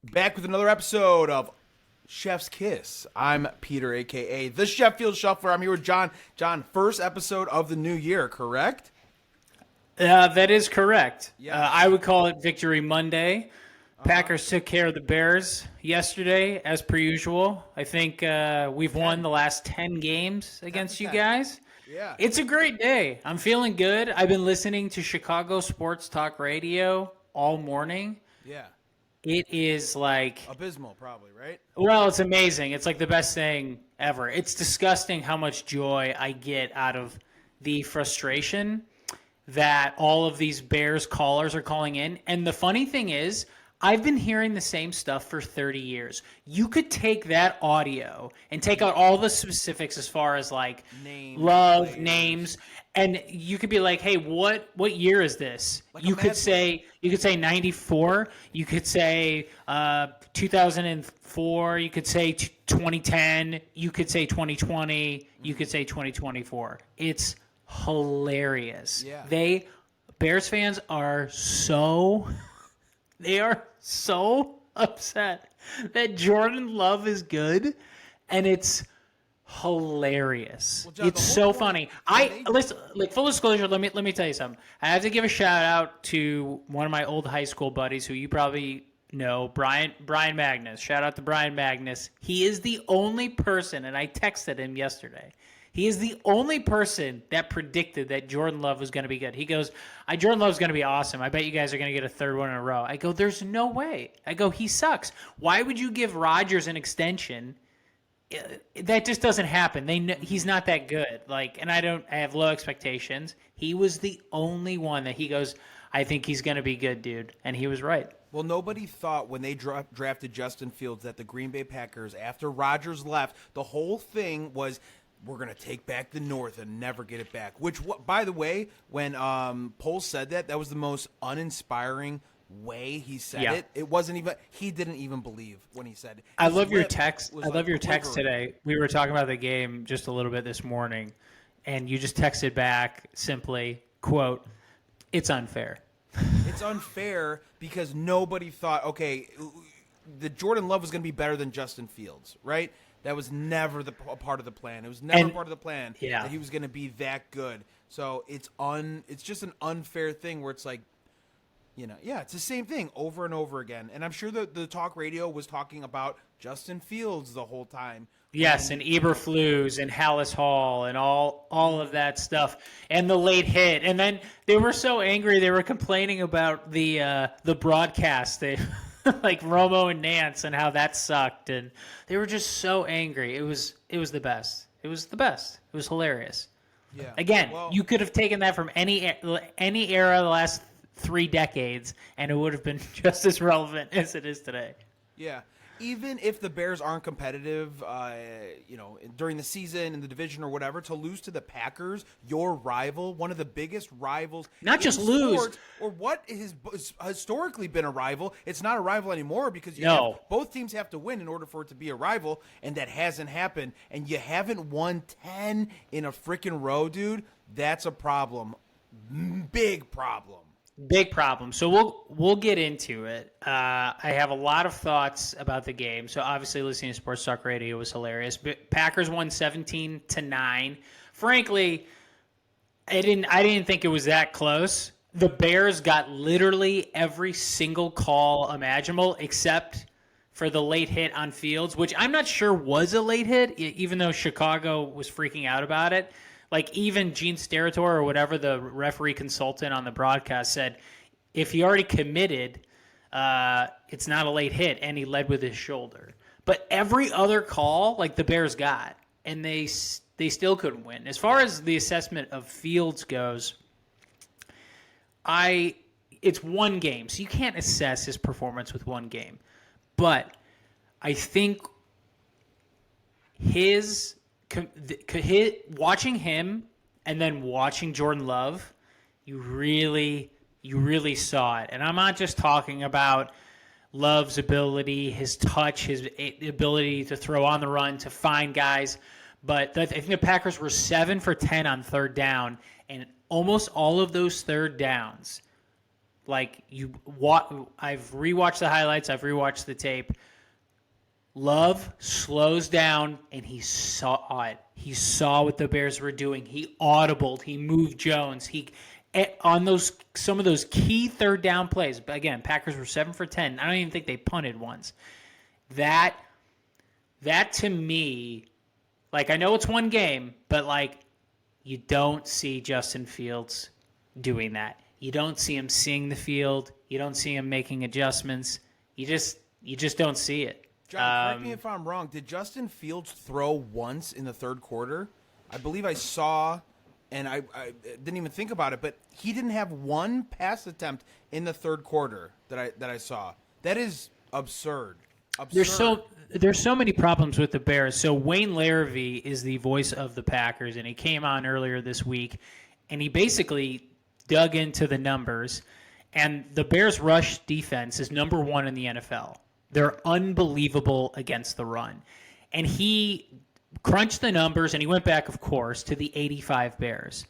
Back with another episode of Chef's Kiss. I'm Peter, a.k.a. the Sheffield Shuffler. I'm here with John. John, first episode of the new year, correct? That is correct. Yes. I would call it Victory Monday. Packers took care of the Bears yesterday, as per usual. I think we've won the last 10 games against you guys. Yeah. It's a great day. I'm feeling good. I've been listening to Chicago Sports Talk Radio all morning. Yeah. It is like, Abysmal, probably, right? well, it's amazing. It's like the best thing ever. It's disgusting how much joy I get out of the frustration that all of these Bears callers are calling in. And the funny thing is, I've been hearing the same stuff for 30 years. You could take that audio and take out all the specifics as far as like Names. names, and you could be like, "Hey, what year is this?" Like you could say 94. You could say 2004. You could say 2010. You could say 2020. You could say 2024. It's hilarious. Yeah. Bears fans are so they are so upset that Jordan Love is good, and it's hilarious. Well, John, it's the so whole funny. point- Listen, like full disclosure, let me tell you something. I have to give a shout out to one of my old high school buddies who you probably know, Brian Magnus. Shout out to Brian Magnus. He is the only person, and I texted him yesterday. He is the only person that predicted that Jordan Love was going to be good. He goes, Jordan Love's going to be awesome. I bet you guys are going to get a third one in a row. I go, there's no way. I go, he sucks. Why would you give Rodgers an extension? That just doesn't happen. He's not that good. And I have low expectations. He was the only one that he goes, I think he's going to be good, dude. And he was right. Well, nobody thought when they drafted Justin Fields that the Green Bay Packers, after Rodgers left, the whole thing was, we're going to take back the North and never get it back. Which, by the way, when Poles said that was the most uninspiring way he said it. It wasn't even, he didn't even believe when he said it. I love your text. I love your text today. We were talking about the game just a little bit this morning, and you just texted back simply, quote, it's unfair. It's unfair because nobody thought, okay, the Jordan Love was going to be better than Justin Fields, right? That was never a part of the plan. It was never part of the plan that he was going to be that good. So it's just an unfair thing where it's like, it's the same thing over and over again. And I'm sure that the talk radio was talking about Justin Fields the whole time. Yes, and Eberflus and Hallis Hall and all of that stuff and the late hit. And then they were so angry they were complaining about the broadcast. They like Romo and Nance and how that sucked, and they were just so angry. It was the best. It was the best. It was hilarious. Yeah. Again, you could have taken that from any era of the last 3 decades, and it would have been just as relevant as it is today. Yeah. Even if the Bears aren't competitive, during the season in the division or whatever, to lose to the Packers, your rival, one of the biggest rivals, not just lose, or what has historically been a rival. It's not a rival anymore because both teams have to win in order for it to be a rival, and that hasn't happened. And you haven't won 10 in a freaking row, dude. That's a problem, big problem. Big problem. So we'll get into it. I have a lot of thoughts about the game. So obviously listening to Sports Talk Radio was hilarious. But Packers won 17-9. Frankly, I didn't think it was that close. The Bears got literally every single call imaginable except for the late hit on Fields, which I'm not sure was a late hit, even though Chicago was freaking out about it. Like even Gene Steratore or whatever the referee consultant on the broadcast said, if he already committed, it's not a late hit, and he led with his shoulder. But every other call, like the Bears got, and they still couldn't win. As far as the assessment of Fields goes, it's one game, so you can't assess his performance with one game. But I think watching him and then watching Jordan Love, you really saw it. And I'm not just talking about Love's ability, his touch, his ability to throw on the run, to find guys. But I think the Packers were 7 for 10 on third down, and almost all of those third downs, Like I've rewatched the highlights. I've rewatched the tape. Love slows down, and he saw it. He saw what the Bears were doing. He audibled. He moved Jones. On some of those key third down plays. But again, Packers were 7 for 10. I don't even think they punted once. That to me, like, I know it's one game, but like, you don't see Justin Fields doing that. You don't see him seeing the field. You don't see him making adjustments. You just don't see it. John, correct me if I'm wrong. Did Justin Fields throw once in the third quarter? I believe I saw, and I didn't even think about it, but he didn't have one pass attempt in the third quarter that I saw. That is absurd. There's so many problems with the Bears. So Wayne Larrivee is the voice of the Packers, and he came on earlier this week, and he basically dug into the numbers, and the Bears' rush defense is number 1 in the NFL. They're unbelievable against the run. And he crunched the numbers, and he went back, of course, to the 85 Bears,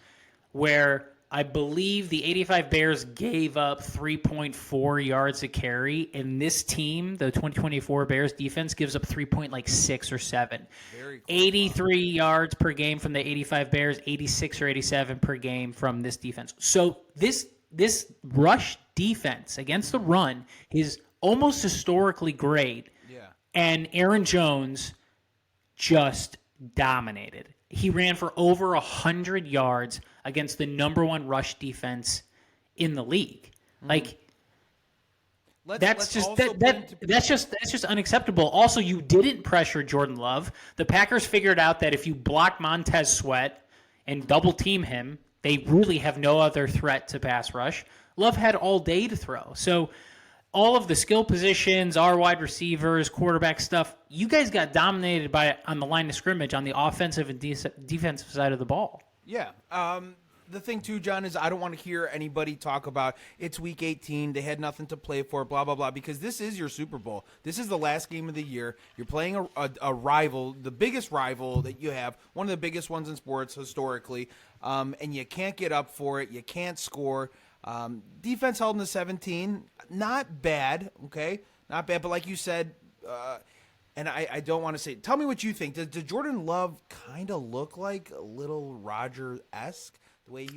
where I believe the 85 Bears gave up 3.4 yards a carry, and this team, the 2024 Bears defense, gives up 3.6 or 7. Very cool. 83 yards per game from the 85 Bears, 86 or 87 per game from this defense. So this rush defense against the run is almost historically great. Yeah. And Aaron Jones just dominated. He ran for over 100 yards against the number 1 rush defense in the league. Like, that's just unacceptable. Also, you didn't pressure Jordan Love. The Packers figured out that if you block Montez Sweat and double team him, they really have no other threat to pass rush. Love had all day to throw. So all of the skill positions, our wide receivers, quarterback stuff, you guys got dominated by on the line of scrimmage on the offensive and defensive side of the ball. Yeah. The thing, too, John, is I don't want to hear anybody talk about it's Week 18, they had nothing to play for, blah, blah, blah, because this is your Super Bowl. This is the last game of the year. You're playing a rival, the biggest rival that you have, one of the biggest ones in sports historically, and you can't get up for it. You can't score. Defense held in the 17. Not bad, okay? Not bad, but like you said, and I don't want to say – tell me what you think. Does Jordan Love kind of look like a little Rodgers-esque? The way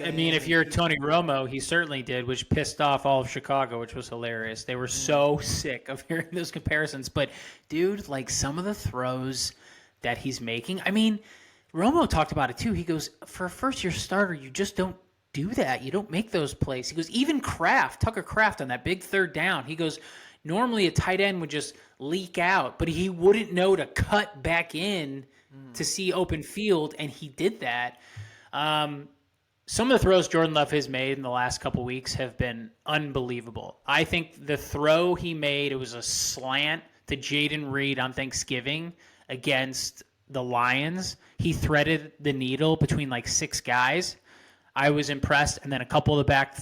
I mean, if you're Tony Romo, he certainly did, which pissed off all of Chicago, which was hilarious. They were so sick of hearing those comparisons. But, dude, like some of the throws that he's making – I mean, Romo talked about it too. He goes, for a first-year starter, you just don't do that. You don't make those plays. He goes, even Tucker Kraft on that big third down, he goes, normally a tight end would just leak out, but he wouldn't know to cut back in to see open field, and he did that. Some of the throws Jordan Love has made in the last couple weeks have been unbelievable. I think the throw he made, it was a slant to Jaden Reed on Thanksgiving against the Lions. He threaded the needle between like 6 guys. I was impressed, and then a couple of the back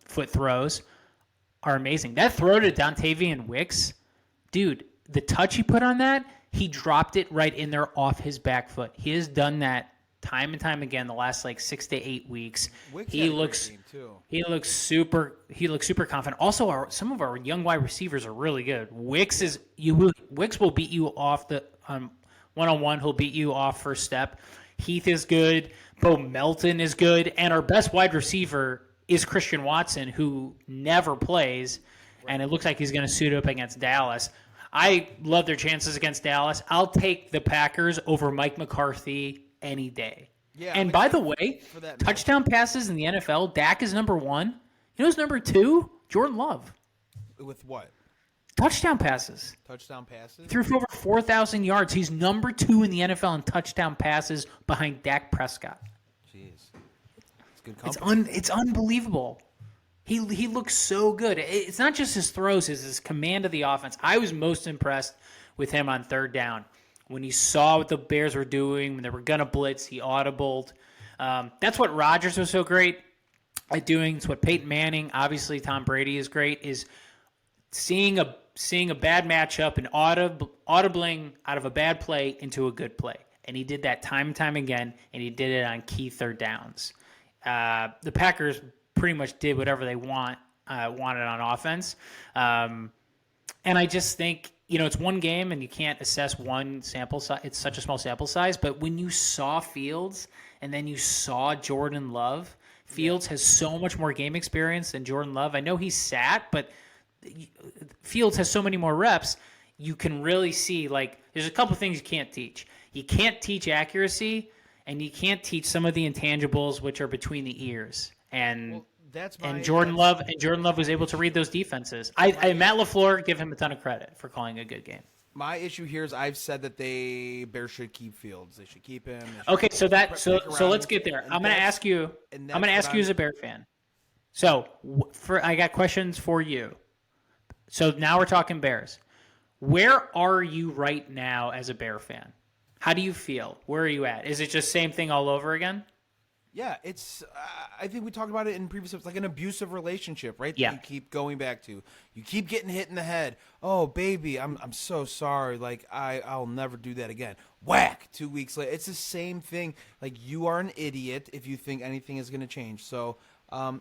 foot throws are amazing. That throw to Dontavian Wicks, dude, the touch he put on that, he dropped it right in there off his back foot. He has done that time and time again the last 6 to 8 weeks. He looks super confident. Also, some of our young wide receivers are really good. Wicks will beat you off the one-on-one. He'll beat you off first step. Heath is good. Bo Melton is good. And our best wide receiver is Christian Watson, who never plays. And it looks like he's going to suit up against Dallas. I love their chances against Dallas. I'll take the Packers over Mike McCarthy any day. Yeah, and by the way, touchdown passes in the NFL, Dak is number 1. You know who's number 2? Jordan Love. With what? Touchdown passes. Touchdown passes? Threw for over 4,000 yards. He's number 2 in the NFL in touchdown passes behind Dak Prescott. Jeez. It's good company. It's unbelievable. He looks so good. It's not just his throws, it's his command of the offense. I was most impressed with him on third down. When he saw what the Bears were doing, when they were going to blitz, he audibled. That's what Rodgers was so great at doing. It's what Peyton Manning, obviously Tom Brady is great, is seeing a bad matchup and audibling out of a bad play into a good play. And he did that time and time again, and he did it on key third downs. The Packers pretty much did whatever they wanted on offense. And I just think, it's one game and you can't assess one sample size. It's such a small sample size. But when you saw Fields and then you saw Jordan Love, Fields has so much more game experience than Jordan Love. I know he's sat, but Fields has so many more reps. You can really see, there's a couple things you can't teach. You can't teach accuracy, and you can't teach some of the intangibles which are between the ears. And Jordan Love was able to read those defenses. Matt LaFleur, give him a ton of credit for calling a good game. My issue here is I've said that Bears should keep Fields. They should keep him. Okay, so let's get there. I'm going to ask you. I'm going to ask you as a Bear fan. So I got questions for you. So now we're talking Bears. Where are you right now as a Bear fan? How do you feel? Where are you at? Is it just same thing all over again? Yeah, it's. I think we talked about it in previous episodes, like an abusive relationship, right? Yeah. That you keep going back to. You keep getting hit in the head. Oh, baby, I'm so sorry. Like I'll never do that again. Whack. 2 weeks later, it's the same thing. Like you are an idiot if you think anything is going to change. So.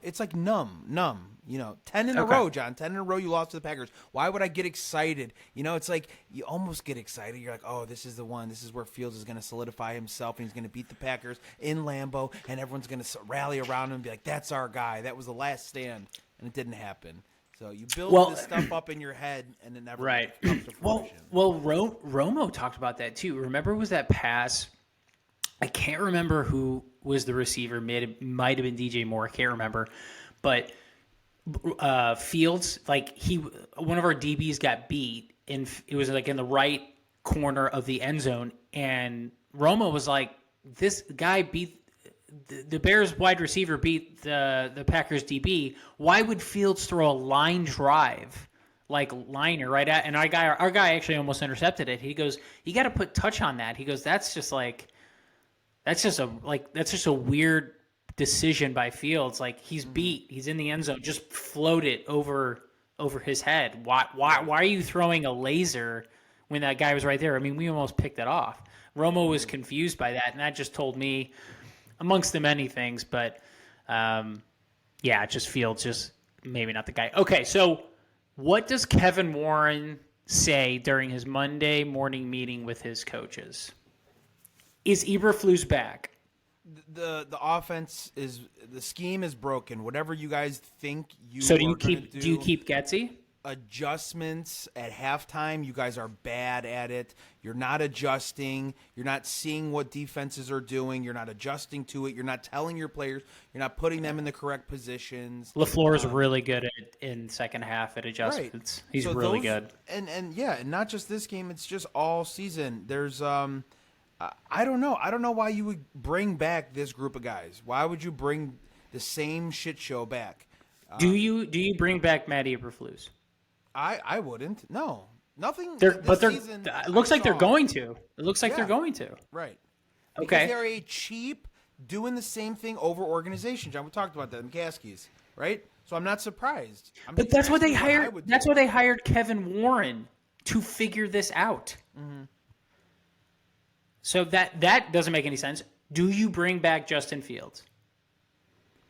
It's like numb. 10 in a row, John. 10 in a row you lost to the Packers. Why would I get excited? It's like you almost get excited. You're like, oh, this is the one. This is where Fields is going to solidify himself, and he's going to beat the Packers in Lambeau, and everyone's going to rally around him and be like, that's our guy. That was the last stand, and it didn't happen. So you build this stuff up in your head, and it never comes to fruition. Romo talked about that too. Remember, was that pass? I can't remember who was the receiver. Might have been DJ Moore. I can't remember. But Fields, one of our DBs got beat, and it was in the right corner of the end zone. And Romo was like, this guy beat the Bears wide receiver beat the Packers DB. Why would Fields throw a line drive? Liner right at, and our guy actually almost intercepted it. He goes, you got to put touch on that. He goes, that's just a weird decision by Fields. He's beat. He's in the end zone. Just float it over his head. Why are you throwing a laser when that guy was right there? I mean, we almost picked it off. Romo was confused by that, and that just told me, amongst the many things, but just Fields, just maybe not the guy. Okay, so what does Kevin Warren say during his Monday morning meeting with his coaches? Is Eberflus back? The offense is the scheme is broken. Whatever you guys think you so do you keep Getsy? Adjustments at halftime. You guys are bad at it. You're not adjusting. You're not seeing what defenses are doing. You're not adjusting to it. You're not telling your players. You're not putting them in the correct positions. LaFleur is really good in second half at adjustments. Right. He's really good. And not just this game. It's just all season. There's I don't know. I don't know why you would bring back this group of guys. Why would you bring the same shit show back? Do you bring back Matt Eberflus? I wouldn't. No, nothing. It looks like they're going to. It looks like they're going to. Right. Okay. Because they're a cheap, doing the same thing over organization. John, we talked about that in McCaskey's, right? So I'm not surprised. But that's what they hired. That's why they hired Kevin Warren to figure this out. Mm-hmm. So that doesn't make any sense. Do you bring back Justin Fields?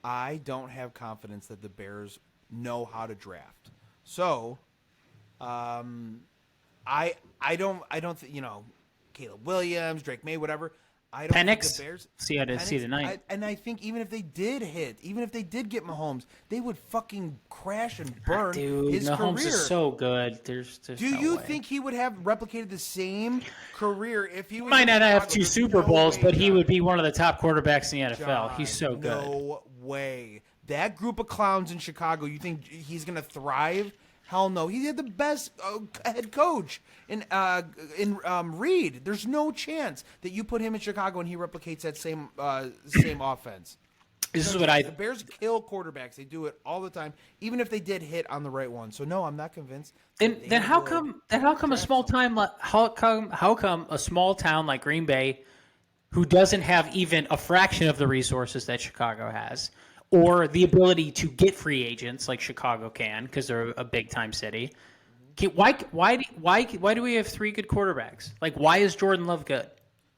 I don't have confidence that the Bears know how to draft. So, I don't think, Caleb Williams, Drake May, whatever. I don't think the Bears see tonight. And I think even if they did get Mahomes, they would fucking crash and burn his Mahomes career. Is so good. There's Do you think he would have replicated the same career if he was might not have 2 Super Bowls, but he would be one of the top quarterbacks in the NFL. John, he's so good. No way. That group of clowns in Chicago, you think he's going to thrive? Hell no. He had the best head coach in Reed. There's no chance that you put him in Chicago and he replicates that same offense. The Bears kill quarterbacks. They do it all the time, even if they did hit on the right one. So no, I'm not convinced. Then how come a small town like Green Bay, who doesn't have even a fraction of the resources that Chicago has, or the ability to get free agents like Chicago can, because they're a big time city. Why do we have 3 good quarterbacks? Why is Jordan Love good?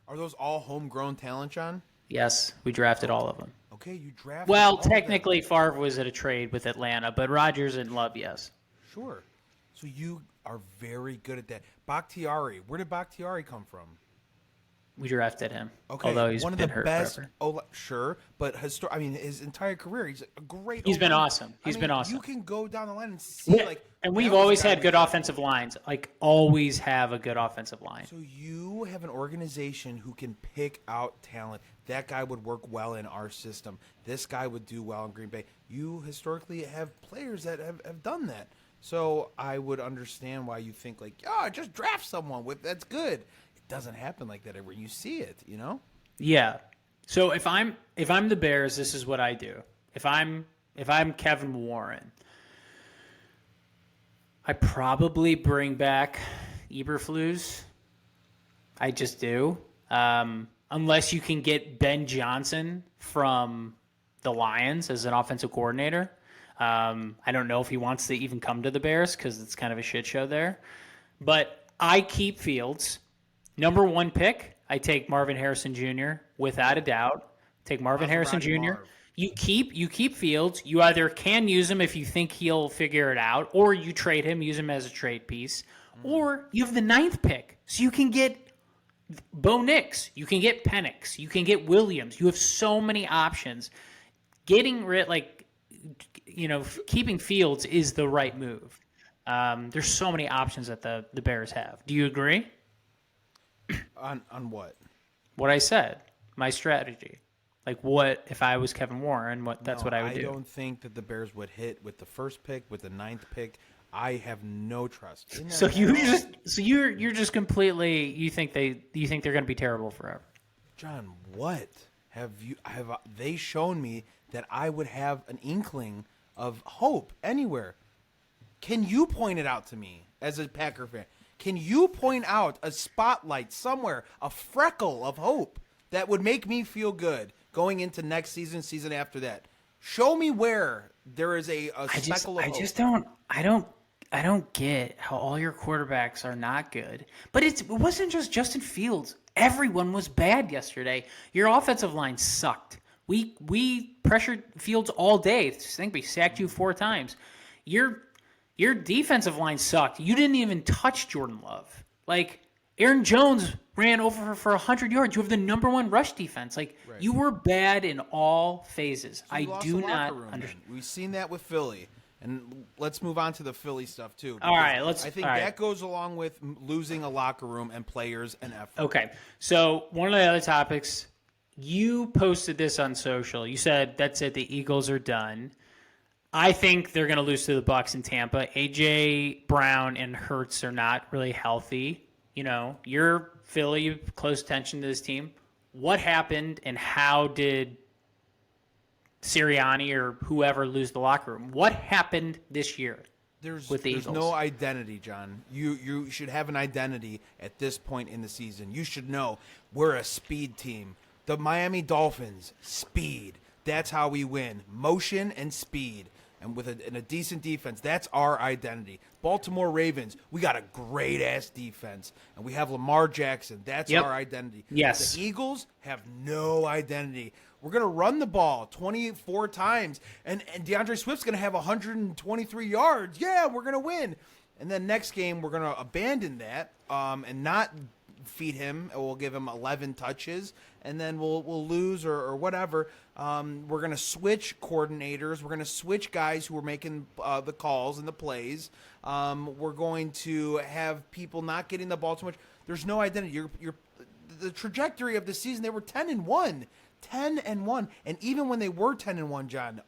Are those all homegrown talent, John? Yes, we drafted all of them. Okay, you drafted. Well, technically, Favre was at a trade with Atlanta, but Rodgers and Love, yes. Sure. So you are very good at that. Bakhtiari. Where did Bakhtiari come from? We drafted him. Okay, although he's one of been the hurt best. forever. Oh, sure, but his entire career, he's a great. He's been awesome. He's been awesome. You can go down the line and see and we've always had good offensive lines. Like always have a good offensive line. So you have an organization who can pick out talent. That guy would work well in our system. This guy would do well in Green Bay. You historically have players that have done that. So I would understand why you think just draft someone that's good. Doesn't happen like that everywhere. You see it, Yeah. So if I'm the Bears, this is what I do. If I'm Kevin Warren, I probably bring back Eberflus. I just do. Unless you can get Ben Johnson from the Lions as an offensive coordinator. I don't know if he wants to even come to the Bears because it's kind of a shit show there. But I keep Fields. Number 1 pick, I take Marvin Harrison Jr. without a doubt. Take Marvin Harrison Jr. Marv. You keep Fields. You either can use him if you think he'll figure it out, or you trade him, use him as a trade piece, or you have the 9th pick, so you can get Bo Nix, you can get Penix, you can get Williams. You have so many options. Getting rid, keeping Fields is the right move. There's so many options that the Bears have. Do you agree? On what? What I said, my strategy. What if I was Kevin Warren? What I would do. I don't think that the Bears would hit with the 1st pick, with the 9th pick. I have no trust. So you're just completely you think they're going to be terrible forever. John, what have they shown me that I would have an inkling of hope anywhere? Can you point it out to me as a Packer fan? Can you point out a spotlight somewhere, a freckle of hope that would make me feel good going into next season after that? Show me where there is a speckle of hope. I don't get how all your quarterbacks are not good. But it wasn't just Justin Fields. Everyone was bad yesterday. Your offensive line sucked. We pressured Fields all day. I think we sacked you 4 times. Your defensive line sucked. You didn't even touch Jordan Love. Aaron Jones ran over for 100 yards. You have the number 1 rush defense. You were bad in all phases. So I do not understand. We've seen that with Philly. And let's move on to the Philly stuff, too. All right. I think that goes along with losing a locker room and players and effort. Okay. So one of the other topics, you posted this on social. You said, that's it, the Eagles are done. I think they're going to lose to the Bucs in Tampa. A.J. Brown and Hurts are not really healthy. You're Philly, you have close attention to this team. What happened and how did Sirianni or whoever lose the locker room? What happened this year with the Eagles? There's no identity, John. You should have an identity at this point in the season. You should know we're a speed team. The Miami Dolphins, speed. That's how we win. Motion and speed. And with a decent defense, that's our identity. Baltimore Ravens, we got a great-ass defense. And we have Lamar Jackson. That's our identity. Yes. The Eagles have no identity. We're going to run the ball 24 times, and DeAndre Swift's going to have 123 yards. Yeah, we're going to win. And then next game, we're going to abandon that and not feed him. We'll give him 11 touches, and then we'll lose or whatever. We're going to switch coordinators. We're going to switch guys who are making the calls and the plays. We're going to have people not getting the ball too much. There's no identity. The trajectory of the season, they were 10-1. 10-1, and even when they were 10-1, John,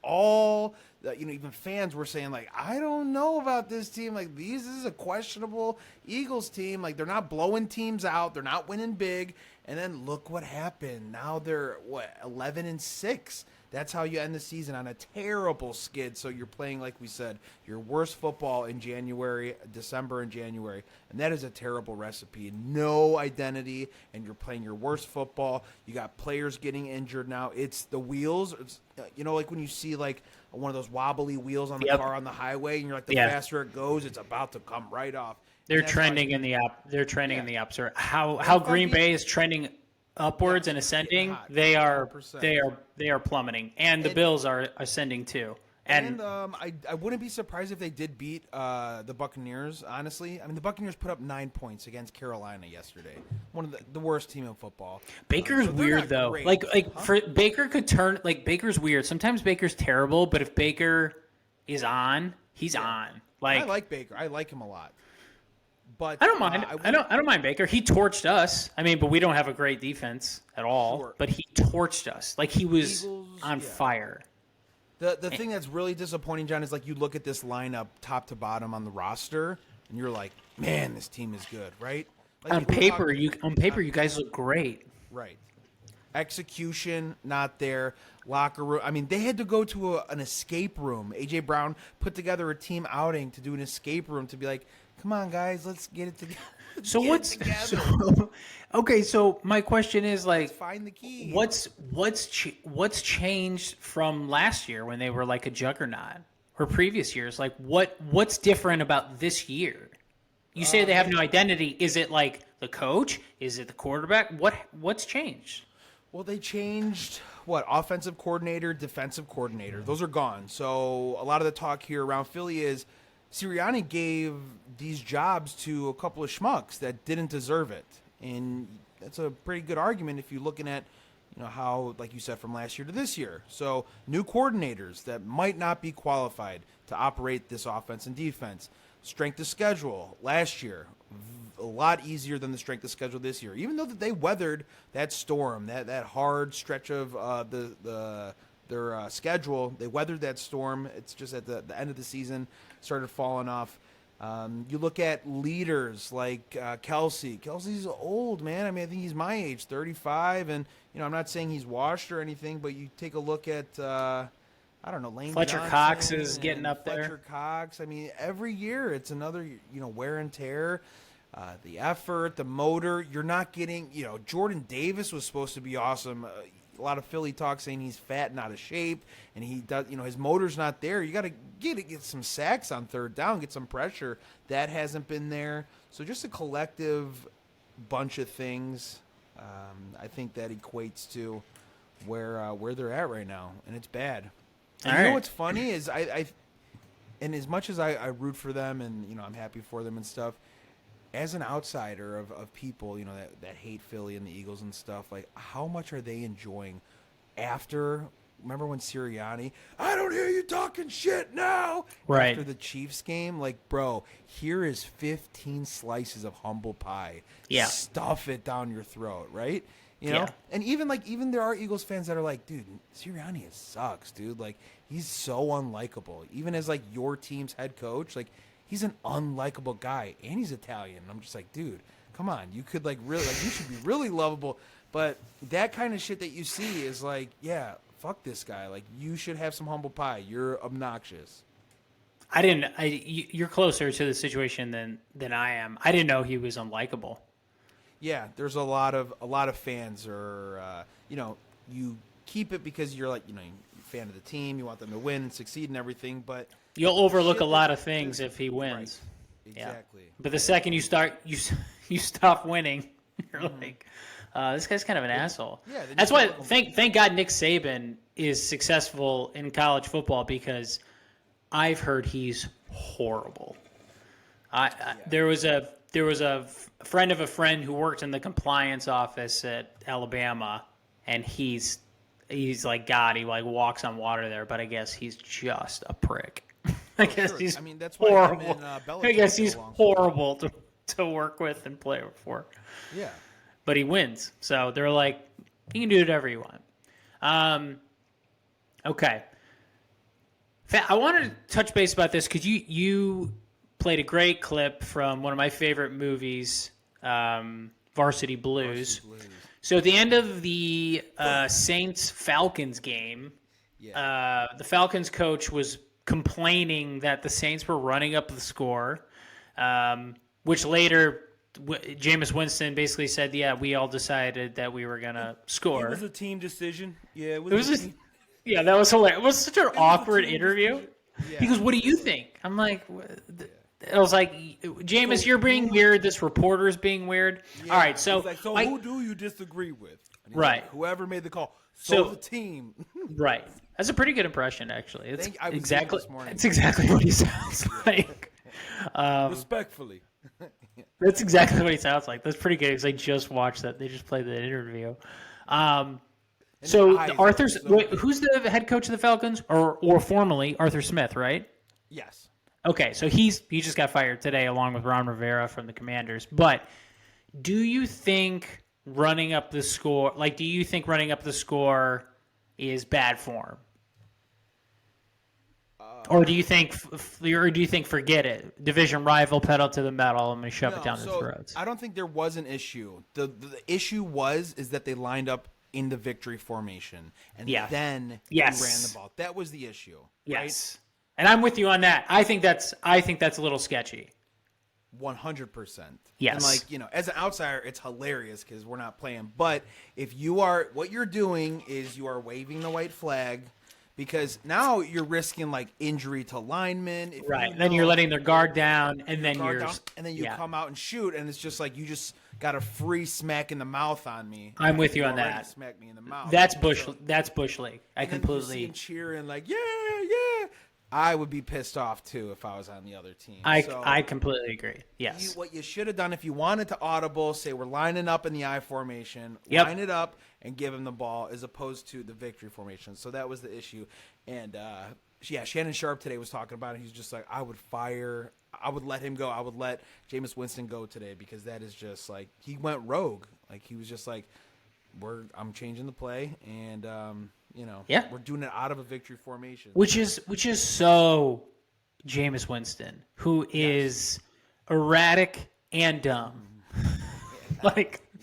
even fans were saying I don't know about this team. This is a questionable Eagles team. They're not blowing teams out. They're not winning big. And then look what happened. Now they're 11-6. That's how you end the season, on a terrible skid. So you're playing, like we said, your worst football in December and January. And that is a terrible recipe. No identity, and you're playing your worst football. You got players getting injured now. It's the wheels. It's, like when you see one of those wobbly wheels on the car on the highway, and you're the faster it goes, it's about to come right off. They're trending in the opposite. How Green Bay is trending upwards and ascending, hot. they are 100%. plummeting, and the Bills are ascending too. And I wouldn't be surprised if they did beat the Buccaneers, honestly. I mean, the Buccaneers put up 9 points against Carolina yesterday. One of the worst team in football. Baker's weird, though. Great. For Baker could turn – like, Baker's weird. Sometimes Baker's terrible, but if Baker is on, he's on. Like, I like Baker. I like him a lot. But I don't mind. I don't mind Baker. He torched us. I mean, but we don't have a great defense at all. Sure. But he torched us. Like, he was Eagles, on fire. The thing that's really disappointing, John, is like you look at this lineup top to bottom on the roster, and you're like, man, this team is good, right? Like on paper, you guys look great. Right. Execution not there. Locker room. I mean, they had to go to an escape room. A.J. Brown put together a team outing to do an escape room to be like, come on, guys, let's get it together. So my question is, like, let's find the key. What's changed from last year when they were like a juggernaut, or previous years? Like, what's different about this year? You say they have no identity. Is it like the coach? Is it the quarterback? What's changed? Well, they changed offensive coordinator, defensive coordinator. Those are gone. So a lot of the talk here around Philly is Sirianni gave these jobs to a couple of schmucks that didn't deserve it. And that's a pretty good argument if you're looking at, how, like you said, from last year to this year. So new coordinators that might not be qualified to operate this offense and defense. Strength of schedule last year, a lot easier than the strength of schedule this year. Even though that they weathered that storm, that hard stretch of their schedule, they weathered that storm. It's just at the end of the season started falling off. You look at leaders like Kelsey. Kelsey's old, man. I mean, I think he's my age, 35, and I'm not saying he's washed or anything, but you take a look at Lane Fletcher Johnson Cox is getting up there. Fletcher Cox. I mean, every year it's another wear and tear. The effort, the motor. You're not getting. Jordan Davis was supposed to be awesome. A lot of Philly talk saying he's fat and out of shape, and he does. His motor's not there. You got to get some sacks on third down, get some pressure. That hasn't been there. So just a collective bunch of things. I think that equates to where they're at right now, and it's bad. And you know what's funny is and as much as I root for them and I'm happy for them and stuff, as an outsider of people that hate Philly and the Eagles and stuff, like how much are they enjoying after? Remember when Sirianni, I don't hear you talking shit now. Right after the Chiefs game, like bro, here is 15 slices of humble pie. Yeah, stuff it down your throat, right? And even there are Eagles fans that are like, dude, Sirianni sucks, dude. Like he's so unlikable. Even as like your team's head coach, like he's an unlikable guy, and he's Italian. And I'm just like, dude, come on, you could like really you should be really lovable. But that kind of shit that you see is like, yeah, fuck this guy. Like you should have some humble pie. You're obnoxious. You're closer to the situation than I am. I didn't know he was unlikable. Yeah, there's a lot of fans are you keep it because you're like you're a fan of the team, you want them to win and succeed and everything, but you'll overlook a lot of things if he wins. Right. Exactly. Yeah. But the second you stop winning, you're like, this guy's kind of an asshole. Yeah. That's why thank God Nick Saban is successful in college football, because I've heard he's horrible. There was a friend of a friend who worked in the compliance office at Alabama, and he's like God. He like walks on water there, but I guess he's just a prick. I guess he's that's why horrible. I guess he's horrible for. to work with and play for. Yeah, but he wins, so they're like, you can do whatever you want. Okay. I wanted to touch base about this because you played a great clip from one of my favorite movies, Varsity Blues. So at the end of the Saints-Falcons game, the Falcons coach was complaining that the Saints were running up the score, which later Jameis Winston basically said, yeah, we all decided that we were going to score. It was a team decision. Yeah, it was yeah, that was hilarious. It was such an awkward interview. Yeah. He goes, what do you think? I'm like, I was like, Jameis, you're being weird. This reporter's being weird. Yeah. All right, so who do you disagree with? Right. Like, whoever made the call. So the team. Right. That's a pretty good impression, actually. It's exactly this morning. it's exactly what he sounds like. Respectfully. That's exactly what he sounds like. That's pretty good because I just watched that. They just played the interview. So Arthur's who's the head coach of the Falcons, or formerly Arthur Smith, right? Yes. Okay, so he just got fired today along with Ron Rivera from the Commanders. But do you think running up the score is bad form? Or do you think forget it? Division rival, pedal to the metal, and shove it down their throats. I don't think there was an issue. The issue is that they lined up in the victory formation, and then he ran the ball. That was the issue. Yes, right? And I'm with you on that. I think that's a little sketchy. 100%. Yes. And as an outsider, it's hilarious because we're not playing. But what you're doing is you are waving the white flag. Because now you're risking injury to linemen. Right. Then you're letting their guard down, and then you come out and shoot, and it's just like you just got a free smack in the mouth on me. I'm with you on that. Smack me in the mouth. That's Bush League. I completely cheering yeah. I would be pissed off too if I was on the other team. I completely agree. Yes. What you should have done if you wanted to audible, say we're lining up in the I formation, line it up and give him the ball as opposed to the victory formation. So that was the issue. And Shannon Sharp today was talking about it. He's just like, I would let him go. I would let Jameis Winston go today because that is just he went rogue. He was just like, I'm changing the play and we're doing it out of a victory formation. Which is so Jameis Winston, who is erratic and dumb.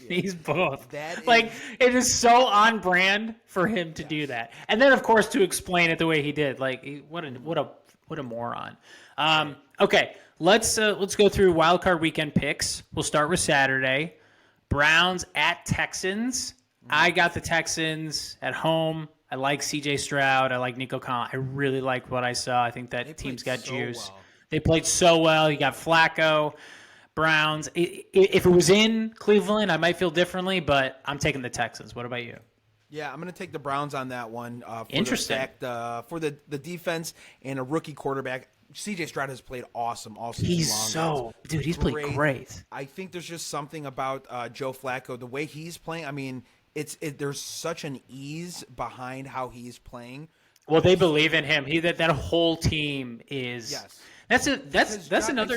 He's both. It is so on brand for him to do that. And then of course to explain it the way he did. What a moron. Okay, let's go through wildcard weekend picks. We'll start with Saturday. Browns at Texans. I got the Texans at home. I like C.J. Stroud. I like Nico Collins. I really liked what I saw. I think that team's got juice. Well. They played so well. You got Flacco, Browns. If it was in Cleveland, I might feel differently, but I'm taking the Texans. What about you? Yeah, I'm going to take the Browns on that one. Interesting. For the defense and a rookie quarterback. C.J. Stroud has played awesome all season long. He's played great. I think there's just something about Joe Flacco, the way he's playing. I mean, there's such an ease behind how he's playing. Well, they believe in him. That whole team is. Yes. That's another.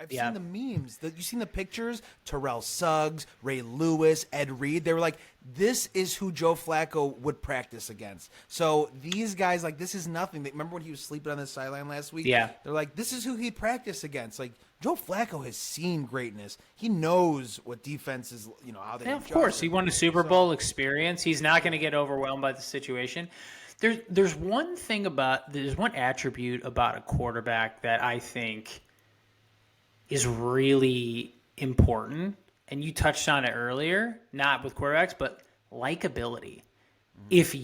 I've seen the memes. You've seen the pictures. Terrell Suggs, Ray Lewis, Ed Reed. They were like, this is who Joe Flacco would practice against. So these guys, this is nothing. Remember when he was sleeping on the sideline last week? Yeah. They're like, this is who he'd practice against. Joe Flacco has seen greatness. He knows what defense is, how they of course. He won a Super Bowl experience. He's not going to get overwhelmed by the situation. There's one attribute about a quarterback that I think is really important, and you touched on it earlier, not with quarterbacks, but likability. If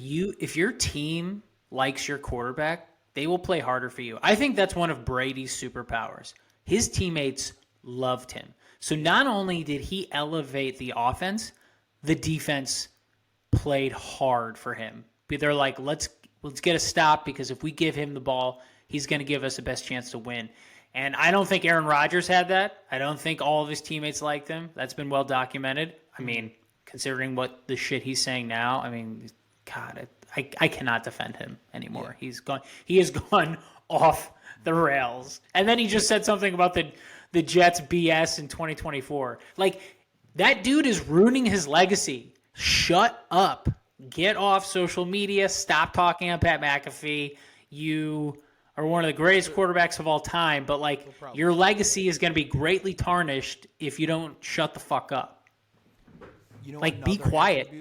your team likes your quarterback, they will play harder for you. I think that's one of Brady's superpowers. His teammates loved him. So not only did he elevate the offense, the defense played hard for him. They're like, let's get a stop because if we give him the ball, he's going to give us the best chance to win. And I don't think Aaron Rodgers had that. I don't think all of his teammates liked him. That's been well documented. I mean, considering what the shit he's saying now, I mean, God, I cannot defend him anymore. Yeah. He has gone off the rails. And then he just said something about the Jets BS in 2024. That dude is ruining his legacy. Shut up. Get off social media. Stop talking about Pat McAfee. You are one of the greatest quarterbacks of all time, but your legacy is going to be greatly tarnished if you don't shut the fuck up. Be quiet.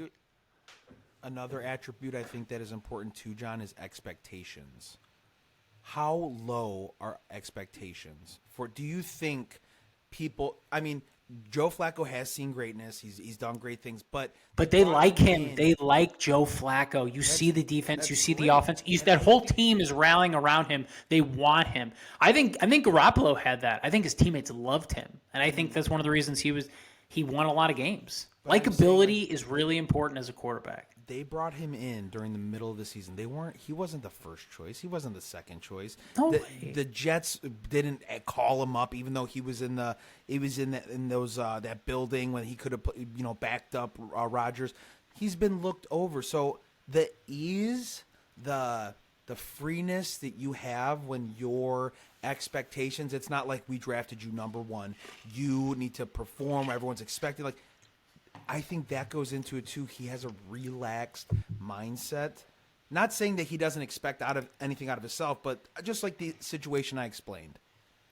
Another attribute I think that is important too, John, is expectations. How low are expectations? Do you think people, Joe Flacco has seen greatness. He's done great things, but they like him. They like Joe Flacco. You see the defense. You see the offense. That whole team is rallying around him. They want him. I think Garoppolo had that. I think his teammates loved him, and I think that's one of the reasons he won a lot of games. Likability is really important as a quarterback. They brought him in during the middle of the season. He wasn't the first choice. He wasn't the second choice. No way. The Jets didn't call him up, even though he was in that building when he could have backed up Rodgers. He's been looked over. So the ease, the freeness that you have when your expectations, it's not like we drafted you number one. You need to perform. Everyone's expecting I think that goes into it too. He has a relaxed mindset. Not saying that he doesn't expect anything out of himself, but just like the situation I explained.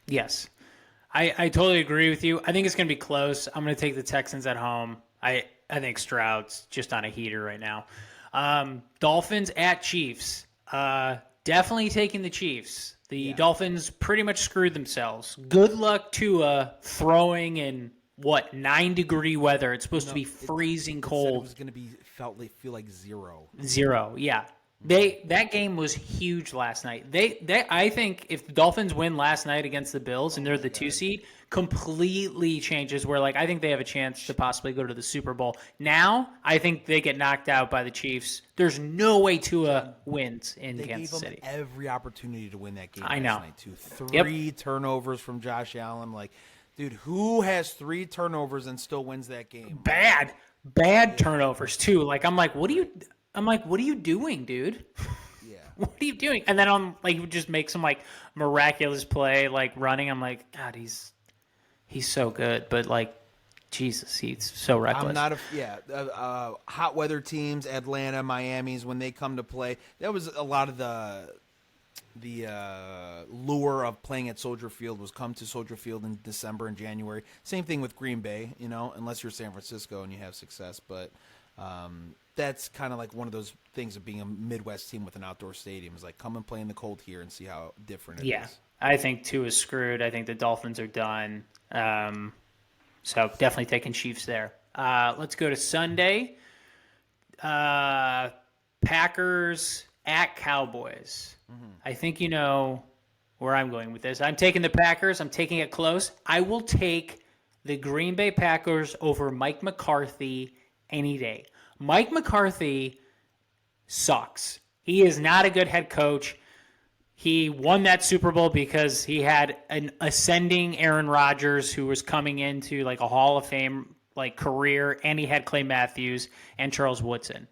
Yes. I totally agree with you. I think it's going to be close. I'm going to take the Texans at home. I think Stroud's just on a heater right now. Dolphins at Chiefs. Definitely taking the Chiefs. The Dolphins pretty much screwed themselves. Good luck to throwing in 9-degree weather. It's supposed to be freezing cold. It was going to feel like zero. Zero, yeah. That game was huge last night. I think if the Dolphins win last night against the Bills and they're the 2 seed, completely changes where I think they have a chance to possibly go to the Super Bowl. Now, I think they get knocked out by the Chiefs. There's no way Tua wins in Kansas City. They gave them every opportunity to win that game I know. last night too. 3 turnovers from Josh Allen. Dude, who has 3 turnovers and still wins that game? Bad turnovers too. I'm like, what are you doing, dude? Yeah. What are you doing? And then you just make some miraculous play, running. I'm like, God, he's so good, but Jesus, he's so reckless. I'm not hot weather teams, Atlanta, Miami's, when they come to play. That was a lot of the lure of playing at Soldier Field was come to Soldier Field in December and January. Same thing with Green Bay, unless you're San Francisco and you have success. But that's kind of one of those things of being a Midwest team with an outdoor stadium is come and play in the cold here and see how different it is. Yeah, I think Tua is screwed. I think the Dolphins are done. So definitely taking Chiefs there. Let's go to Sunday. Packers at Cowboys. Mm-hmm. I think you know where I'm going with this. I'm taking the Packers. I'm taking it close. I will take the Green Bay Packers over Mike McCarthy any day. Mike McCarthy sucks. He is not a good head coach. He won that Super Bowl because he had an ascending Aaron Rodgers who was coming into a Hall of Fame career, and he had Clay Matthews and Charles Woodson.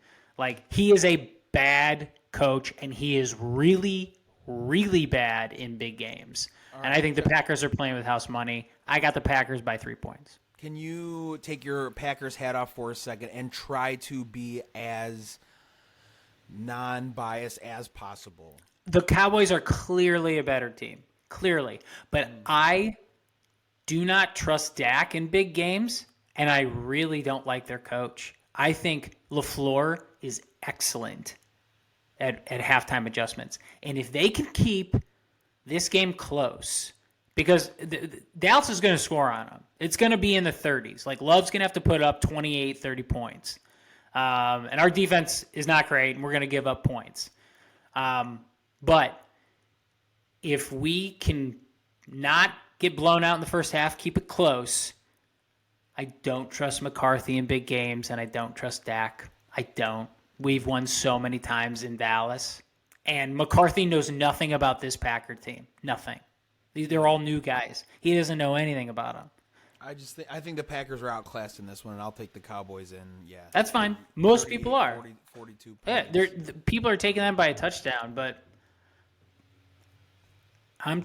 He is a bad coach, and he is really, really bad in big games. And I think the Packers are playing with house money. I got the Packers by 3 points. Can you take your Packers hat off for a second and try to be as non-biased as possible? The Cowboys are clearly a better team. Clearly. But I do not trust Dak in big games, and I really don't like their coach. I think LaFleur is excellent at halftime adjustments. And if they can keep this game close, because Dallas is going to score on them. It's going to be in the 30s. Love's going to have to put up 28, 30 points. And our defense is not great, and we're going to give up points. But if we can not get blown out in the first half, keep it close, I don't trust McCarthy in big games, and I don't trust Dak. I don't. We've won so many times in Dallas. And McCarthy knows nothing about this Packer team. Nothing. They're all new guys. He doesn't know anything about them. I think the Packers are outclassed in this one, and I'll take the Cowboys in. Yeah, that's fine. Most people are. 42 points. Yeah, people are taking them by a touchdown, but I'm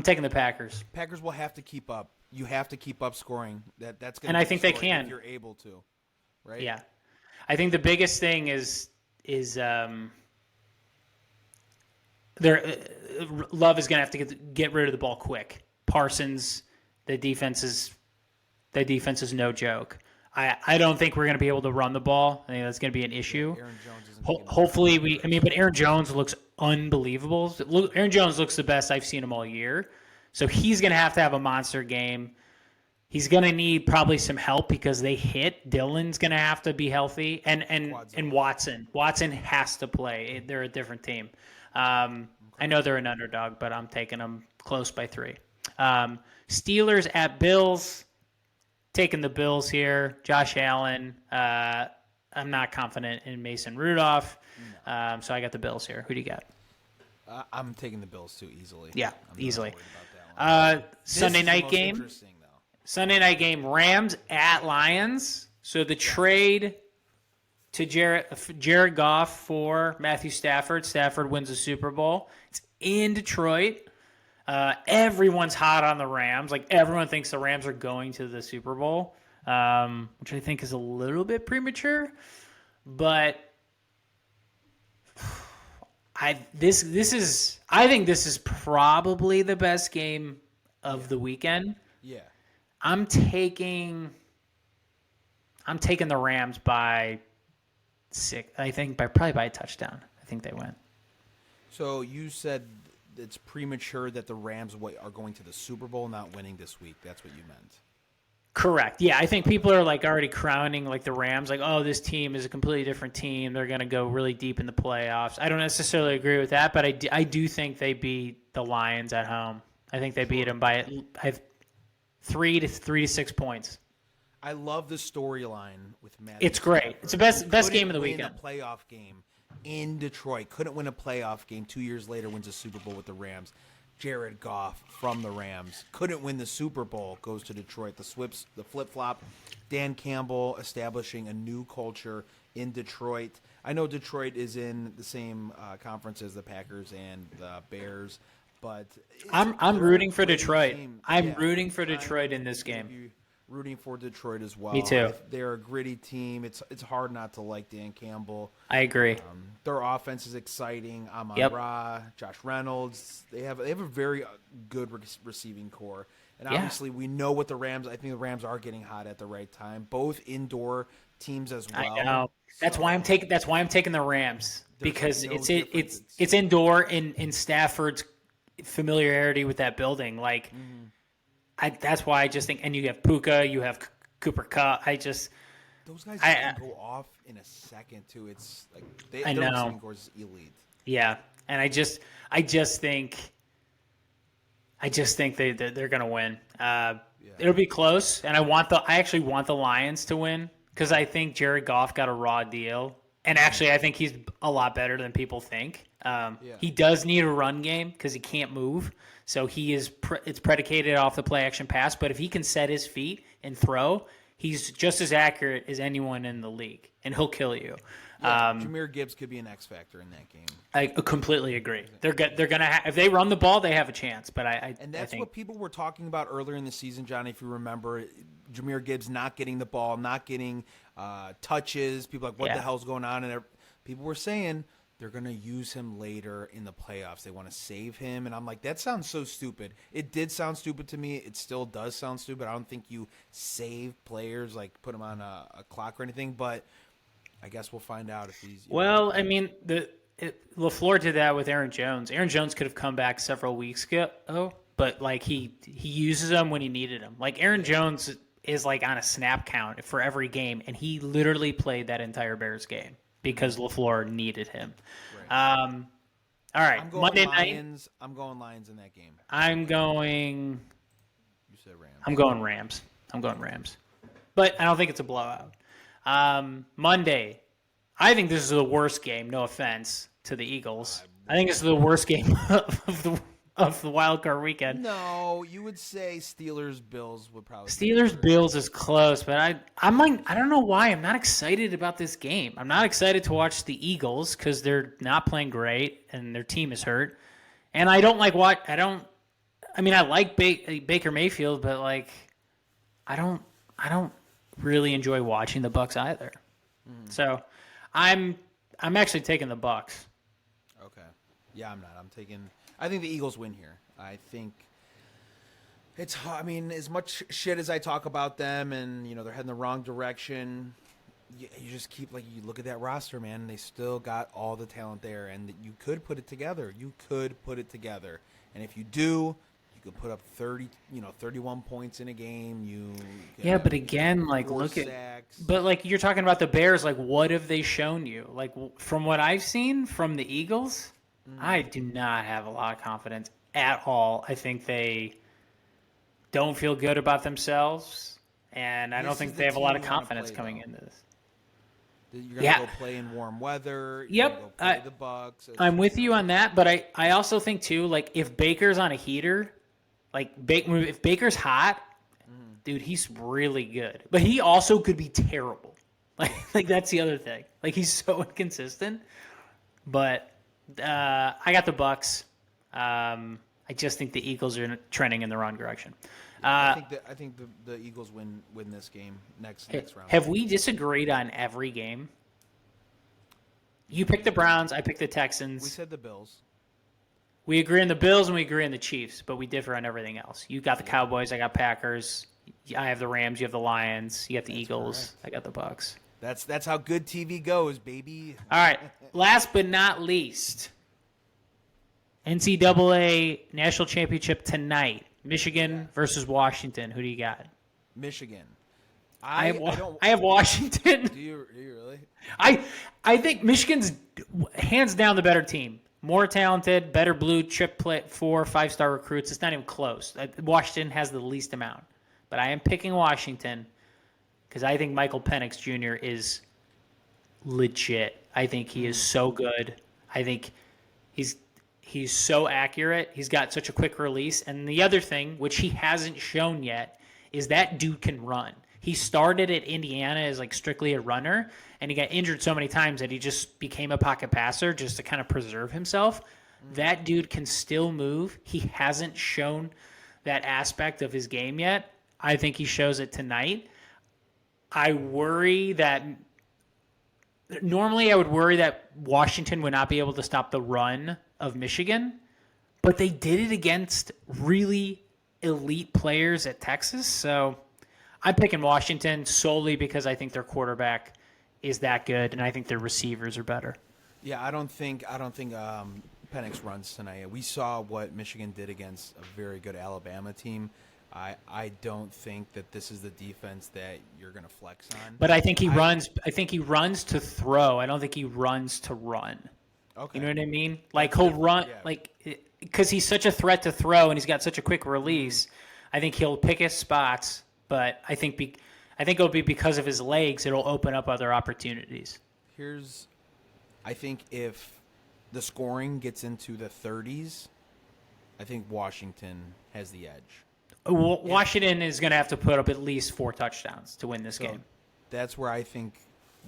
taking the Packers. Packers will have to keep up. You have to keep up scoring. That's going. And I think they can if you're able to. Right. Yeah, I think the biggest thing is Love is going to have to get rid of the ball quick. Parsons, the defense is no joke. I don't think we're going to be able to run the ball. I think that's going to be an issue. Aaron Jones isn't Hopefully but Aaron Jones looks unbelievable. Aaron Jones looks the best I've seen him all year. So he's going to have a monster game. He's going to need probably some help because they hit. Dylan's going to have to be healthy. And Watson. Watson has to play. They're a different team. I know they're an underdog, but I'm taking them close by 3. Steelers at Bills. Taking the Bills here. Josh Allen. I'm not confident in Mason Rudolph. No. So I got the Bills here. Who do you got? I'm taking the Bills too easily. Yeah, I'm easily. Not worried about that one. Sunday night game. Interesting, though. Sunday night game. Rams at Lions. So the trade to Jared Goff for Matthew Stafford. Stafford wins the Super Bowl. It's in Detroit. Everyone's hot on the Rams. Like, everyone thinks the Rams are going to the Super Bowl, which I think is a little bit premature. But I think this is probably the best game of the weekend. Yeah. I'm taking the Rams by 6. I think probably by a touchdown. I think they win. So you said it's premature that the Rams are going to the Super Bowl, not winning this week. That's what you meant. Correct. Yeah, I think people are like already crowning like the Rams, like, oh, this team is a completely different team. They're going to go really deep in the playoffs. I don't necessarily agree with that, but I do think they beat the Lions at home. I think they beat them by 3 to 6 points. I love the storyline with Matt. It's great. It's the best game of the weekend. A playoff game in Detroit. Couldn't win a playoff game. 2 years later, wins a Super Bowl with the Rams. Jared Goff from the Rams couldn't win the Super Bowl. Goes to Detroit. The flip-flop. Dan Campbell establishing a new culture in Detroit. I know Detroit is in the same conference as the Packers and the Bears, but I'm rooting for Detroit. Team. I'm rooting for Detroit in this game. Rooting for Detroit as well. Me too. They're a gritty team. It's hard not to like Dan Campbell. I agree. Their offense is exciting. Amon-Ra, Josh Reynolds. They have a very good receiving core. And obviously we know what the Rams. I think the Rams are getting hot at the right time. Both indoor teams as well. I know. That's why I'm taking the Rams because it's indoor in Stafford's familiarity with that building. Like. That's why I just think, and you have Puka, you have Cooper Kupp. Those guys can go off in a second too. It's like their receiving core is elite. Yeah, and I just think they're gonna win. It'll be close, and I actually want the Lions to win because I think Jared Goff got a raw deal, and actually I think he's a lot better than people think. He does need a run game because he can't move. So it's predicated off the play action pass. But if he can set his feet and throw, he's just as accurate as anyone in the league, and he'll kill you. Jahmyr Gibbs could be an X factor in that game. I completely agree. They're gonna if they run the ball, they have a chance. But I think what people were talking about earlier in the season, Johnny. If you remember, Jahmyr Gibbs not getting the ball, not getting touches. People like, what the hell's going on? And people were saying they're going to use him later in the playoffs. They want to save him. And I'm like, that sounds so stupid. It did sound stupid to me. It still does sound stupid. I don't think you save players, like put them on a clock or anything. But I guess we'll find out if he's... I mean, LaFleur did that with Aaron Jones. Aaron Jones could have come back several weeks ago, but like he uses them when he needed them. Like Aaron Jones is like on a snap count for every game, and he literally played that entire Bears game because LaFleur needed him. Right. All right, Monday night. I'm going Lions in that game. You said Rams. I'm going Rams. But I don't think it's a blowout. Monday, I think this is the worst game. No offense to the Eagles. I think this is the worst game of the wild card weekend. No, you would say Steelers-Bills would probably. Steelers-Bills is close, but I'm like, I don't know why I'm not excited about this game. I'm not excited to watch the Eagles because they're not playing great and their team is hurt, and I don't like what I don't. I mean, I like Baker Mayfield, but like, I don't really enjoy watching the Bucs either. So, I'm actually taking the Bucs. Okay. Yeah, I'm not. I think the Eagles win here. I think it's, I mean, as much shit as I talk about them and, they're heading the wrong direction, you just keep, you look at that roster, man, and they still got all the talent there, and you could put it together. And if you do, you could put up 31 points in a game. But again, like look at, sacks. but like you're talking about the Bears. Like, what have they shown you? Like from what I've seen from the Eagles, I do not have a lot of confidence at all. I think they don't feel good about themselves, and I don't think they have a lot of confidence coming into this. You're going to go play in warm weather. You're going to go play the Bucs. I'm with you on that, but I also think, too, like, if Baker's on a heater, like, if Baker's hot, dude, he's really good. But he also could be terrible. Like that's the other thing. Like, he's so inconsistent. But I got the Bucs. I just think the Eagles are trending in the wrong direction. I think the Eagles win this game next round. Have we disagreed on every game? You picked the Browns, I picked the Texans. We said the Bills. We agree on the Bills and we agree on the Chiefs, but we differ on everything else. You got the Cowboys, I got Packers. I have the Rams, you have the Lions, you got the Eagles, correct. I got the Bucs. That's how good TV goes, baby. All right, last but not least, NCAA National Championship tonight. Michigan versus Washington. Who do you got? Michigan. I have Washington. Do you really? I think Michigan's hands down the better team. More talented, better blue chip 4 or 5-star recruits. It's not even close. Washington has the least amount. But I am picking Washington because I think Michael Penix Jr. is legit. I think he is so good. I think he's so accurate. He's got such a quick release. And the other thing, which he hasn't shown yet, is that dude can run. He started at Indiana as like strictly a runner, and he got injured so many times that he just became a pocket passer just to kind of preserve himself. That dude can still move. He hasn't shown that aspect of his game yet. I think he shows it tonight. Normally I would worry that Washington would not be able to stop the run of Michigan, but they did it against really elite players at Texas. So I'm picking Washington solely because I think their quarterback is that good, and I think their receivers are better. Yeah, I don't think Penix runs tonight. We saw what Michigan did against a very good Alabama team. I don't think that this is the defense that you're going to flex on. But I think he runs. I think he runs to throw. I don't think he runs to run. Okay. You know what I mean? Like he'll run, because he's such a threat to throw and he's got such a quick release. I think he'll pick his spots, but I think it'll be because of his legs. It'll open up other opportunities. I think if the scoring gets into the 30s, I think Washington has the edge. Washington is going to have to put up at least 4 touchdowns to win this game. That's where I think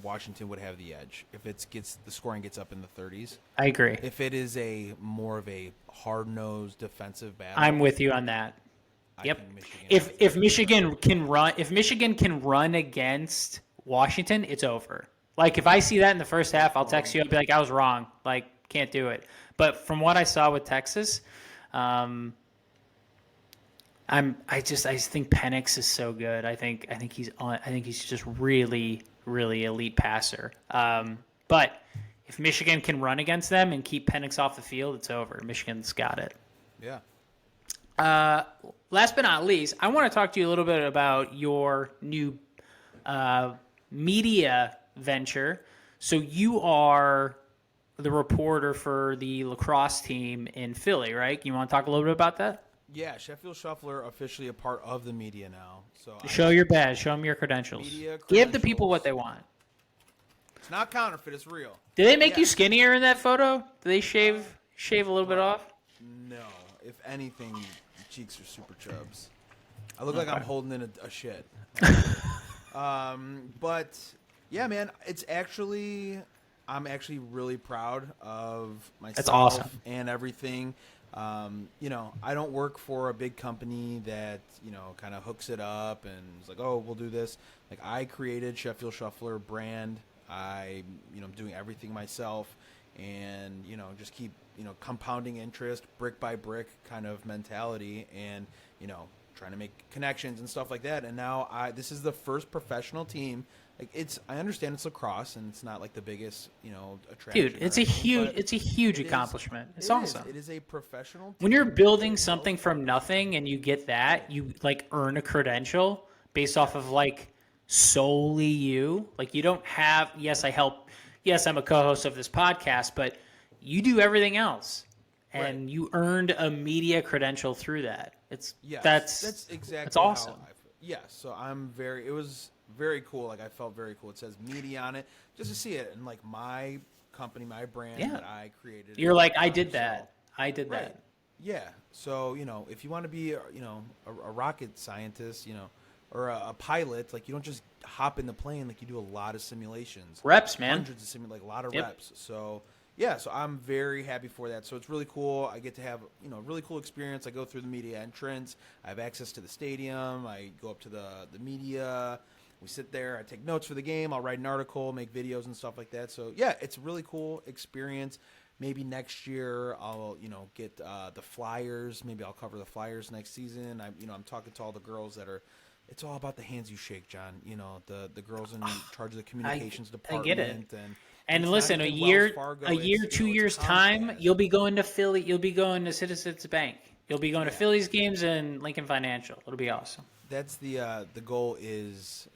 Washington would have the edge if the scoring gets up in the 30s. I agree. If it is more of a hard-nosed defensive battle, I'm with you on that. Yep. If Michigan can run against Washington, it's over. Like if I see that in the first half, I'll text you. I'll be like, I was wrong. Like can't do it. But from what I saw with Texas, I think Penix is so good. I think he's just really, really elite passer. But if Michigan can run against them and keep Penix off the field, it's over. Michigan's got it. Yeah. Last but not least, I want to talk to you a little bit about your new media venture. So you are the reporter for the lacrosse team in Philly, right? You want to talk a little bit about that? Yeah, Sheffield Shuffler officially a part of the media now. So show your badge. Show them your credentials. Give the people what they want. It's not counterfeit. It's real. Did they make you skinnier in that photo? Did they shave a little bit off? No. If anything, your cheeks are super chubs. I look like I'm holding in a shit. But yeah, man, I'm actually really proud of myself. That's awesome. And everything. I don't work for a big company that, kind of hooks it up and is like, oh, we'll do this. Like I created Sheffield Shuffler brand. I'm doing everything myself and, just keep, compounding interest, brick by brick kind of mentality and, trying to make connections and stuff like that. And now this is the first professional team Like I understand it's lacrosse and it's not like the biggest, attraction. Dude, it's a huge accomplishment. It's awesome. It is a professional team. When you're building something from nothing and you get that, you like earn a credential based off of like solely you. Like you don't have, yes, I'm a co-host of this podcast, but you do everything else. And you earned a media credential through that. That's exactly that's awesome. So it was very cool. Like I felt very cool. It says media on it, just to see it and like my company, my brand that I created. You're like, I did that. Yeah. So if you want to be, a rocket scientist, or a pilot, like you don't just hop in the plane. Like you do a lot of simulations, reps, man, hundreds of like a lot of reps. So. Yeah, so I'm very happy for that. So it's really cool. I get to have, a really cool experience. I go through the media entrance. I have access to the stadium. I go up to the media. We sit there. I take notes for the game. I'll write an article, make videos and stuff like that. So, yeah, it's a really cool experience. Maybe next year I'll, get the Flyers. Maybe I'll cover the Flyers next season. I'm talking to all the girls that are – it's all about the hands you shake, John. The girls in charge of the communications department. I get it. And listen, a year, 2 years time, you'll be going to Philly. You'll be going to Citizens Bank. You'll be going to Phillies games and Lincoln Financial. It'll be awesome. That's the goal is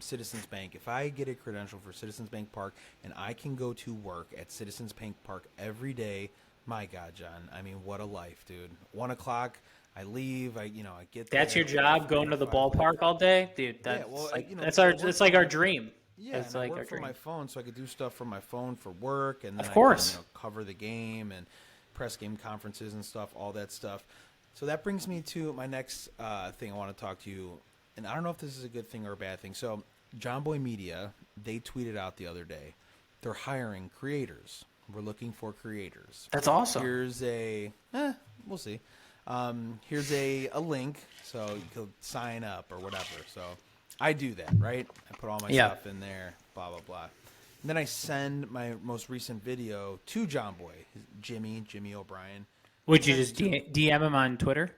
Citizens Bank. If I get a credential for Citizens Bank Park and I can go to work at Citizens Bank Park every day, my God, John. I mean, what a life, dude. 1 o'clock. I leave. I get. That's your job, going to the ballpark all day, dude. That's like our dream. Yeah, and I work from my phone, so I could do stuff from my phone for work, and then of course. I can, cover the game and press game conferences and stuff, all that stuff. So that brings me to my next thing I want to talk to you, and I don't know if this is a good thing or a bad thing. So John Boy Media, they tweeted out the other day, they're hiring creators. We're looking for creators. That's awesome. Here's we'll see. Here's a link, so you can sign up or whatever. So I do that, right? I put all my stuff in there, blah, blah, blah. And then I send my most recent video to John Boy, Jimmy O'Brien. Would you just DM him on Twitter?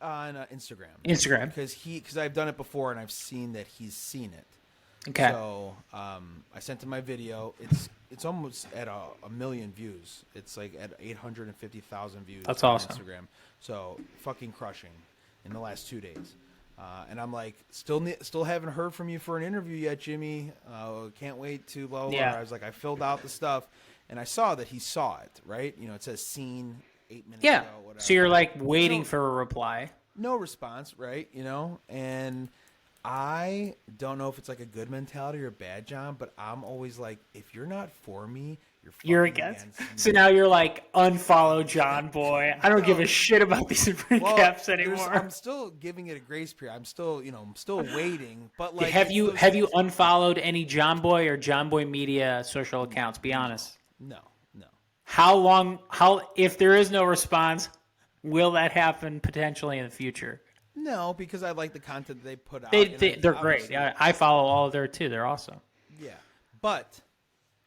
On Instagram. Because I've done it before and I've seen that he's seen it. Okay. So I sent him my video. It's almost at a million views. It's like at 850,000 views. That's on awesome. Instagram. So fucking crushing in the last 2 days. And I'm like, still haven't heard from you for an interview yet, Jimmy. Can't wait to blah, blah, blah. I was like, I filled out the stuff, and I saw that he saw it, right? It says seen 8 minutes ago, whatever. So you're like waiting for a reply. No response, right? And I don't know if it's like a good mentality or a bad, John, but I'm always like, if you're not for me, you're against me. So now you're like, unfollow John Boy. I don't give a shit about these recaps anymore. I'm still giving it a grace period. I'm still, I'm still waiting. But like, have you unfollowed any John Boy or John Boy Media social accounts? Be honest. No. If there is no response, will that happen potentially in the future? No, because I like the content they put out. They're great. Yeah, I follow all of their too. They're awesome. Yeah, but.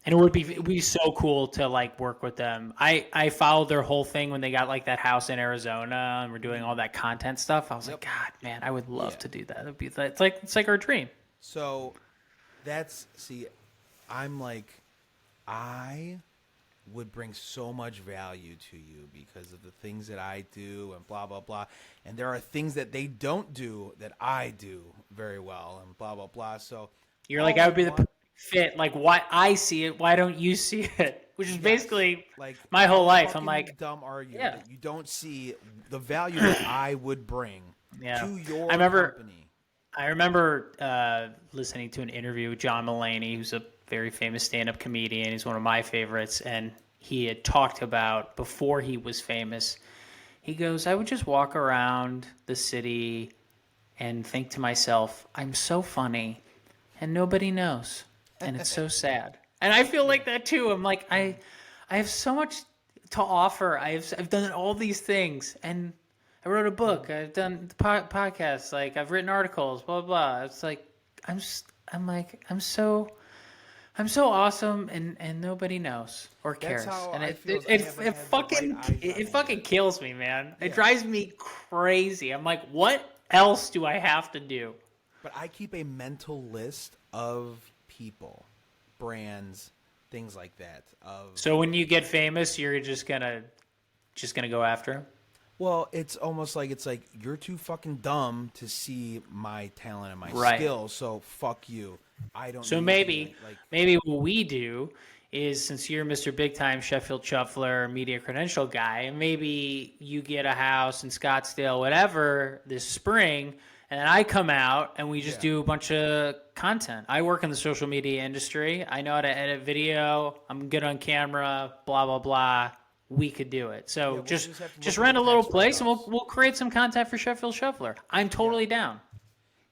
And it would be so cool to like work with them. I followed their whole thing when they got like that house in Arizona and we're doing all that content stuff. I was like, God, man, I would love to do that. It's like our dream. So I'm like, I would bring so much value to you because of the things that I do and blah, blah, blah. And there are things that they don't do that I do very well and blah, blah, blah. So you're like, I would be the fit, like why I see it, why don't you see it? Which is basically like my whole life. I'm like, dumb argument that you don't see the value that I would bring to your company. I remember listening to an interview with John Mulaney, who's a very famous stand-up comedian. He's one of my favorites, and he had talked about before he was famous. He goes, I would just walk around the city and think to myself, I'm so funny, and nobody knows. And it's so sad. And I feel like that too. I'm like, I have so much to offer. I've done all these things, and I wrote a book. I've done podcasts. Like I've written articles. Blah blah. Blah. It's like I'm so awesome, and nobody knows or cares. And it fucking kills me, man. It drives me crazy. I'm like, what else do I have to do? But I keep a mental list of people, brands, things like that. So when you get famous, you're just gonna go after him? Well, it's almost like you're too fucking dumb to see my talent and my skill, so fuck you. I don't. So maybe what we do is, since you're Mr. Big Time Sheffield Shuffler media credential guy, maybe you get a house in Scottsdale, whatever, this spring, and then I come out and we just do a bunch of content. I work in the social media industry. I know how to edit video. I'm good on camera. Blah blah blah. We could do it. So just rent a little place and we'll create some content for Sheffield Shuffler. I'm totally down.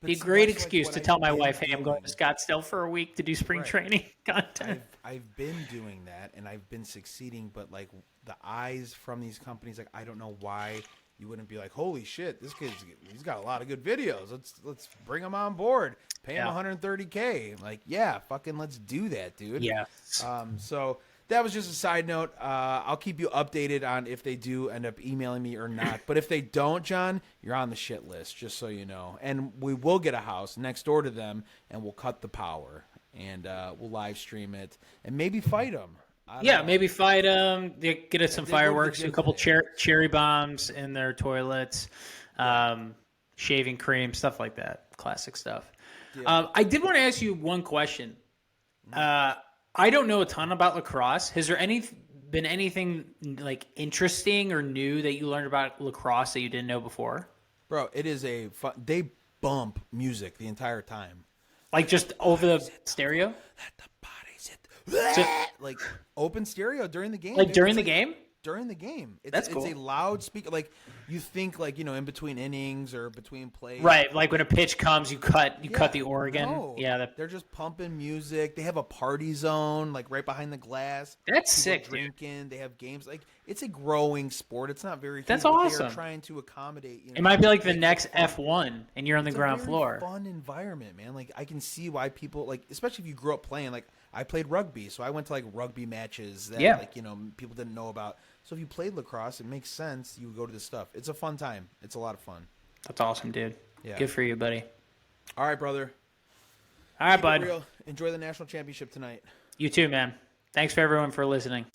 Be a great excuse to tell my wife, hey, I'm going to Scottsdale for a week to do spring training content. I've been doing that, and I've been succeeding, but, like, the eyes from these companies, like, I don't know why you wouldn't be like, holy shit, this kid's he's got a lot of good videos. Let's bring him on board. Pay him $130K. Like, yeah, fucking let's do that, dude. Yeah. So that was just a side note. I'll keep you updated on if they do end up emailing me or not. But if they don't, John, you're on the shit list, just so you know. And we will get a house next door to them, and we'll cut the power. And we'll live stream it and maybe fight them. Maybe fight them. Get us some fireworks, a couple cherry bombs in their toilets, shaving cream, stuff like that. Classic stuff. Yeah. I did want to ask you one question. I don't know a ton about lacrosse. Has there been anything like interesting or new that you learned about lacrosse that you didn't know before? Bro, it is they bump music the entire time. Like just over the stereo? Let the bodies hit. Like open stereo during the game. Like during the game? During the game. That's cool. It's a loud speaker. Like you think like, in between innings or between plays. Right. Like when a pitch comes, you cut the organ. No, they're just pumping music. They have a party zone like right behind the glass. That's People sick, drinking. dude. They have games. Like it's a growing sport. It's not very huge. That's awesome. They're trying to accommodate. It might be like the next F1 and you're on the ground floor. It's a very fun environment, man. Like I can see why people like, especially if you grew up playing. Like I played rugby, so I went to like rugby matches that like people didn't know about. So if you played lacrosse, it makes sense you would go to this stuff. It's a fun time. It's a lot of fun. That's awesome, dude. Yeah. Good for you, buddy. All right, brother. All right, bud. Real. Enjoy the national championship tonight. You too, man. Thanks for everyone for listening.